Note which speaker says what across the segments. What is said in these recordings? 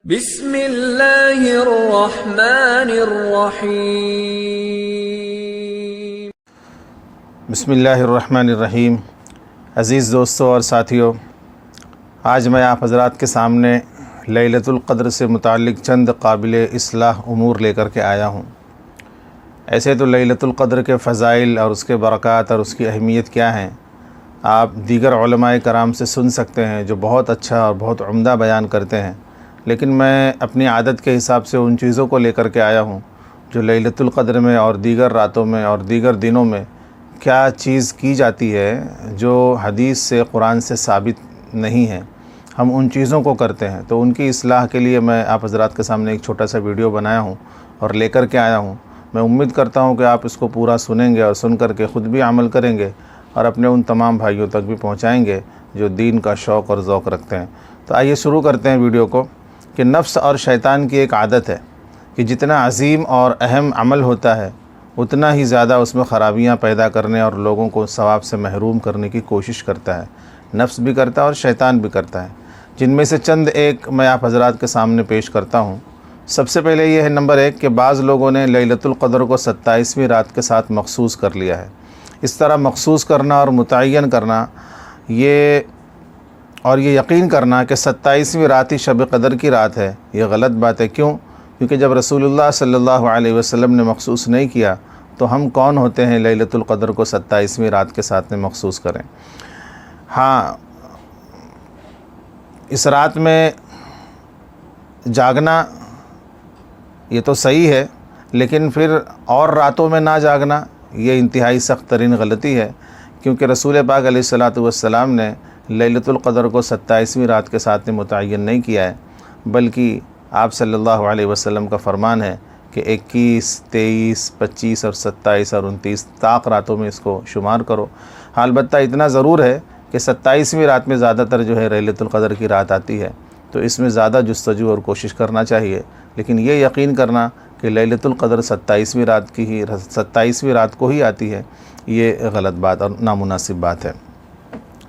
Speaker 1: بسم اللہ الرحمن الرحیم۔
Speaker 2: بسم اللہ الرحمن الرحیم۔ عزیز دوستوں اور ساتھیوں، آج میں آپ حضرات کے سامنے لیلۃ القدر سے متعلق چند قابل اصلاح امور لے کر کے آیا ہوں۔ ایسے تو لیلۃ القدر کے فضائل اور اس کے برکات اور اس کی اہمیت کیا ہیں آپ دیگر علماء کرام سے سن سکتے ہیں، جو بہت اچھا اور بہت عمدہ بیان کرتے ہیں، لیکن میں اپنی عادت کے حساب سے ان چیزوں کو لے کر کے آیا ہوں جو لیلۃ القدر میں اور دیگر راتوں میں اور دیگر دنوں میں کیا چیز کی جاتی ہے جو حدیث سے قرآن سے ثابت نہیں ہے، ہم ان چیزوں کو کرتے ہیں۔ تو ان کی اصلاح کے لیے میں آپ حضرات کے سامنے ایک چھوٹا سا ویڈیو بنایا ہوں اور لے کر کے آیا ہوں۔ میں امید کرتا ہوں کہ آپ اس کو پورا سنیں گے اور سن کر کے خود بھی عمل کریں گے اور اپنے ان تمام بھائیوں تک بھی پہنچائیں گے جو دین کا شوق اور ذوق رکھتے ہیں۔ تو آئیے شروع کرتے ہیں ویڈیو کو۔ کہ نفس اور شیطان کی ایک عادت ہے کہ جتنا عظیم اور اہم عمل ہوتا ہے اتنا ہی زیادہ اس میں خرابیاں پیدا کرنے اور لوگوں کو ثواب سے محروم کرنے کی کوشش کرتا ہے۔ نفس بھی کرتا ہے اور شیطان بھی کرتا ہے، جن میں سے چند ایک میں آپ حضرات کے سامنے پیش کرتا ہوں۔ سب سے پہلے یہ ہے نمبر 1 کہ بعض لوگوں نے لیلۃ القدر کو 27ویں رات کے ساتھ مخصوص کر لیا ہے۔ اس طرح مخصوص کرنا اور متعین کرنا یہ یقین کرنا کہ 27ویں رات ہی شب قدر کی رات ہے، یہ غلط بات ہے۔ کیوں؟ کیونکہ جب رسول اللہ صلی اللہ علیہ وسلم نے مخصوص نہیں کیا تو ہم کون ہوتے ہیں لیلۃ القدر کو 27ویں رات کے ساتھ میں مخصوص کریں۔ ہاں، اس رات میں جاگنا یہ تو صحیح ہے، لیکن پھر اور راتوں میں نہ جاگنا یہ انتہائی سخت ترین غلطی ہے، کیونکہ رسول پاک علیہ الصلاۃ والسلام نے لیلۃ القدر کو 27ویں رات کے ساتھ میں متعین نہیں کیا ہے، بلکہ آپ صلی اللہ علیہ وسلم کا فرمان ہے کہ 21، 23، 25 اور 27 اور 29 طاق راتوں میں اس کو شمار کرو۔ البتہ اتنا ضرور ہے کہ 27ویں رات میں زیادہ تر جو ہے لیلۃ القدر کی رات آتی ہے، تو اس میں زیادہ جستجو اور کوشش کرنا چاہیے، لیکن یہ یقین کرنا کہ لیلۃ القدر 27ویں رات کو ہی آتی ہے، یہ غلط بات اور نامناسب بات ہے۔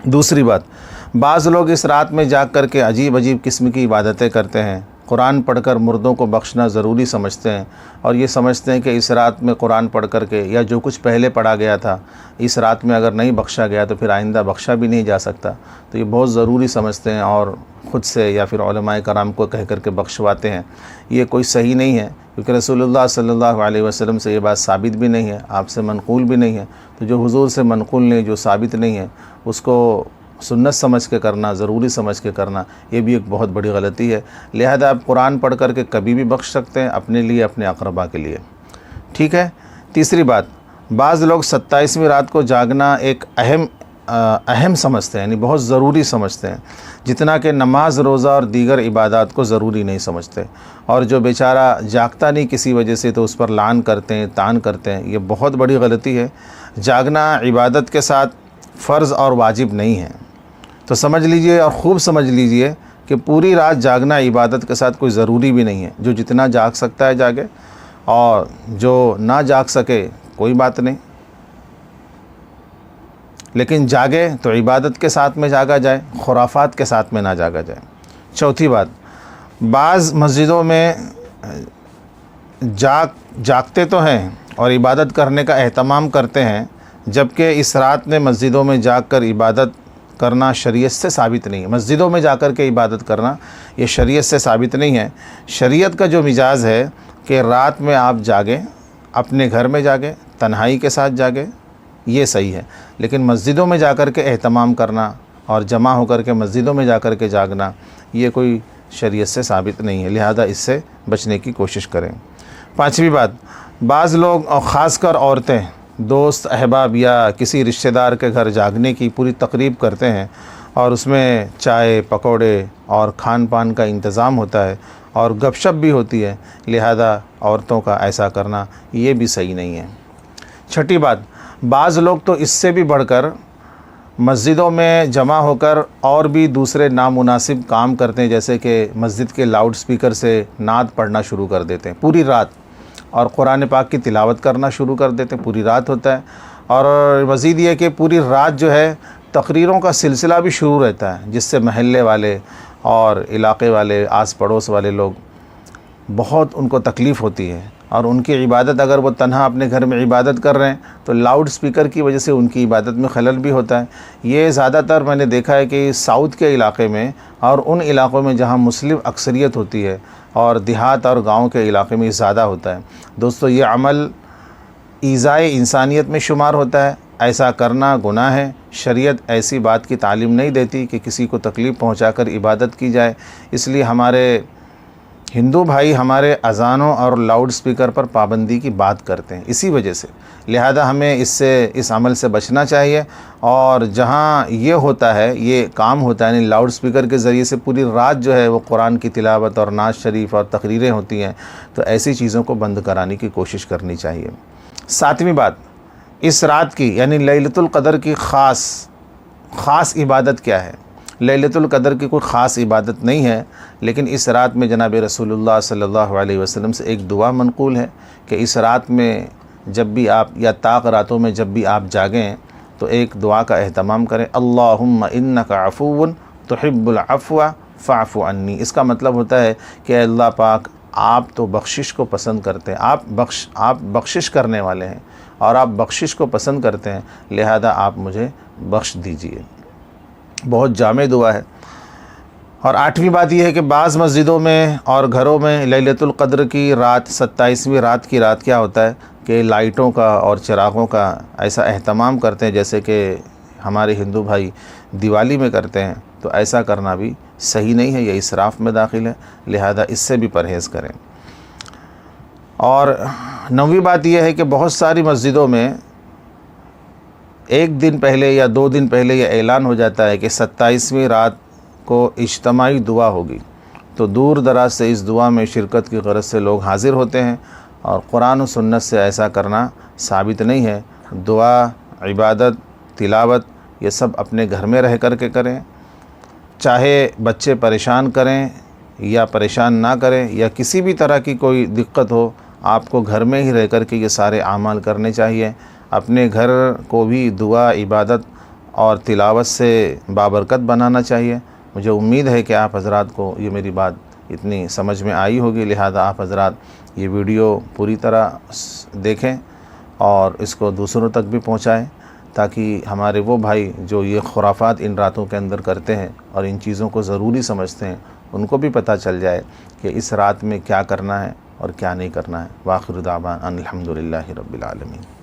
Speaker 2: دوسری بات، بعض لوگ اس رات میں جاگ کر کے عجیب قسم کی عبادتیں کرتے ہیں۔ قرآن پڑھ کر مردوں کو بخشنا ضروری سمجھتے ہیں اور یہ سمجھتے ہیں کہ اس رات میں قرآن پڑھ کر کے یا جو کچھ پہلے پڑھا گیا تھا اس رات میں اگر نہیں بخشا گیا تو پھر آئندہ بخشا بھی نہیں جا سکتا، تو یہ بہت ضروری سمجھتے ہیں اور خود سے یا پھر علماء کرام کو کہہ کر کے بخشواتے ہیں۔ یہ کوئی صحیح نہیں ہے، کیونکہ رسول اللہ صلی اللہ علیہ وسلم سے یہ بات ثابت بھی نہیں ہے، آپ سے منقول بھی نہیں ہے۔ تو جو حضور سے منقول نہیں، جو ثابت نہیں ہے، اس کو سنت سمجھ کے کرنا، ضروری سمجھ کے کرنا، یہ بھی ایک بہت بڑی غلطی ہے۔ لہذا آپ قرآن پڑھ کر کے کبھی بھی بخش سکتے ہیں، اپنے لیے، اپنے اقربا کے لیے، ٹھیک ہے۔ تیسری بات، بعض لوگ 27ویں رات کو جاگنا ایک اہم سمجھتے ہیں، یعنی بہت ضروری سمجھتے ہیں، جتنا کہ نماز، روزہ اور دیگر عبادات کو ضروری نہیں سمجھتے، اور جو بیچارہ جاگتا نہیں کسی وجہ سے تو اس پر لعن کرتے ہیں، طعن کرتے ہیں، یہ بہت بڑی غلطی ہے۔ جاگنا عبادت کے ساتھ فرض اور واجب نہیں ہے، تو سمجھ لیجئے اور خوب سمجھ لیجئے کہ پوری رات جاگنا عبادت کے ساتھ کوئی ضروری بھی نہیں ہے۔ جو جتنا جاگ سکتا ہے جاگے، اور جو نہ جاگ سکے کوئی بات نہیں، لیکن جاگے تو عبادت کے ساتھ میں جاگا جائے، خرافات کے ساتھ میں نہ جاگا جائے۔ چوتھی بات، بعض مسجدوں میں جاگتے تو ہیں اور عبادت کرنے کا اہتمام کرتے ہیں، جبکہ اس رات میں مسجدوں میں جاگ کر عبادت کرنا شریعت سے ثابت نہیں ہے۔ مسجدوں میں جا کر کے عبادت کرنا یہ شریعت سے ثابت نہیں ہے۔ شریعت کا جو مزاج ہے کہ رات میں آپ جاگیں، اپنے گھر میں جاگیں، تنہائی کے ساتھ جاگیں، یہ صحیح ہے، لیکن مسجدوں میں جا کر کے اہتمام کرنا اور جمع ہو کر کے مسجدوں میں جا کر کے جاگنا یہ کوئی شریعت سے ثابت نہیں ہے، لہذا اس سے بچنے کی کوشش کریں۔ پانچویں بات، بعض لوگ اور خاص کر عورتیں دوست، احباب یا کسی رشتہ دار کے گھر جاگنے کی پوری تقریب کرتے ہیں، اور اس میں چائے، پکوڑے اور کھان پان کا انتظام ہوتا ہے اور گپ شپ بھی ہوتی ہے، لہذا عورتوں کا ایسا کرنا یہ بھی صحیح نہیں ہے۔ چھٹی بات، بعض لوگ تو اس سے بھی بڑھ کر مسجدوں میں جمع ہو کر اور بھی دوسرے نامناسب کام کرتے ہیں، جیسے کہ مسجد کے لاؤڈ سپیکر سے نعت پڑھنا شروع کر دیتے ہیں پوری رات، اور قرآن پاک کی تلاوت کرنا شروع کر دیتے ہیں، پوری رات ہوتا ہے۔ اور مزید یہ کہ پوری رات جو ہے تقریروں کا سلسلہ بھی شروع رہتا ہے، جس سے محلے والے اور علاقے والے آس پڑوس والے لوگ بہت ان کو تکلیف ہوتی ہے، اور ان کی عبادت اگر وہ تنہا اپنے گھر میں عبادت کر رہے ہیں تو لاؤڈ سپیکر کی وجہ سے ان کی عبادت میں خلل بھی ہوتا ہے۔ یہ زیادہ تر میں نے دیکھا ہے کہ ساؤتھ کے علاقے میں اور ان علاقوں میں جہاں مسلم اکثریت ہوتی ہے، اور دیہات اور گاؤں کے علاقے میں یہ زیادہ ہوتا ہے۔ دوستو، یہ عمل ایذائے انسانیت میں شمار ہوتا ہے، ایسا کرنا گناہ ہے۔ شریعت ایسی بات کی تعلیم نہیں دیتی کہ کسی کو تکلیف پہنچا کر عبادت کی جائے، اس لیے ہمارے ہندو بھائی ہمارے اذانوں اور لاؤڈ سپیکر پر پابندی کی بات کرتے ہیں اسی وجہ سے، لہذا ہمیں اس عمل سے بچنا چاہیے۔ اور جہاں یہ ہوتا ہے، یہ کام ہوتا ہے، یعنی لاؤڈ سپیکر کے ذریعے سے پوری رات جو ہے وہ قرآن کی تلاوت اور نعت شریف اور تقریریں ہوتی ہیں، تو ایسی چیزوں کو بند کرانے کی کوشش کرنی چاہیے۔ 7ویں بات، اس رات کی یعنی لیلۃ القدر کی خاص عبادت کیا ہے؟ لیلۃ القدر کی کوئی خاص عبادت نہیں ہے، لیکن اس رات میں جناب رسول اللہ صلی اللہ علیہ وسلم سے ایک دعا منقول ہے کہ اس رات میں جب بھی آپ یا طاق راتوں میں جب بھی آپ جاگیں تو ایک دعا کا اہتمام کریں، اللہم انک عفو تحب العفو فاعف عنی۔ اس کا مطلب ہوتا ہے کہ اے اللہ پاک، آپ تو بخشش کو پسند کرتے ہیں، آپ بخشش کرنے والے ہیں اور آپ بخشش کو پسند کرتے ہیں، لہذا آپ مجھے بخش دیجئے۔ بہت جامع دعا ہے۔ اور 8ویں بات یہ ہے کہ بعض مسجدوں میں اور گھروں میں لیلۃ القدر کی رات 27ویں رات کی رات کیا ہوتا ہے کہ لائٹوں کا اور چراغوں کا ایسا اہتمام کرتے ہیں جیسے کہ ہمارے ہندو بھائی دیوالی میں کرتے ہیں، تو ایسا کرنا بھی صحیح نہیں ہے، یہ اسراف میں داخل ہے، لہذا اس سے بھی پرہیز کریں۔ اور 9ویں بات یہ ہے کہ بہت ساری مسجدوں میں ایک دن پہلے یا 2 دن پہلے یہ اعلان ہو جاتا ہے کہ 27ویں رات کو اجتماعی دعا ہوگی، تو دور دراز سے اس دعا میں شرکت کی غرض سے لوگ حاضر ہوتے ہیں، اور قرآن و سنت سے ایسا کرنا ثابت نہیں ہے۔ دعا، عبادت، تلاوت یہ سب اپنے گھر میں رہ کر کے کریں، چاہے بچے پریشان کریں یا پریشان نہ کریں یا کسی بھی طرح کی کوئی دقت ہو، آپ کو گھر میں ہی رہ کر کے یہ سارے اعمال کرنے چاہیے۔ اپنے گھر کو بھی دعا، عبادت اور تلاوت سے بابرکت بنانا چاہیے۔ مجھے امید ہے کہ آپ حضرات کو یہ میری بات اتنی سمجھ میں آئی ہوگی، لہذا آپ حضرات یہ ویڈیو پوری طرح دیکھیں اور اس کو دوسروں تک بھی پہنچائیں، تاکہ ہمارے وہ بھائی جو یہ خرافات ان راتوں کے اندر کرتے ہیں اور ان چیزوں کو ضروری سمجھتے ہیں، ان کو بھی پتہ چل جائے کہ اس رات میں کیا کرنا ہے اور کیا نہیں کرنا ہے۔ وآخر دعوانا ان الحمدللہ رب العالمین۔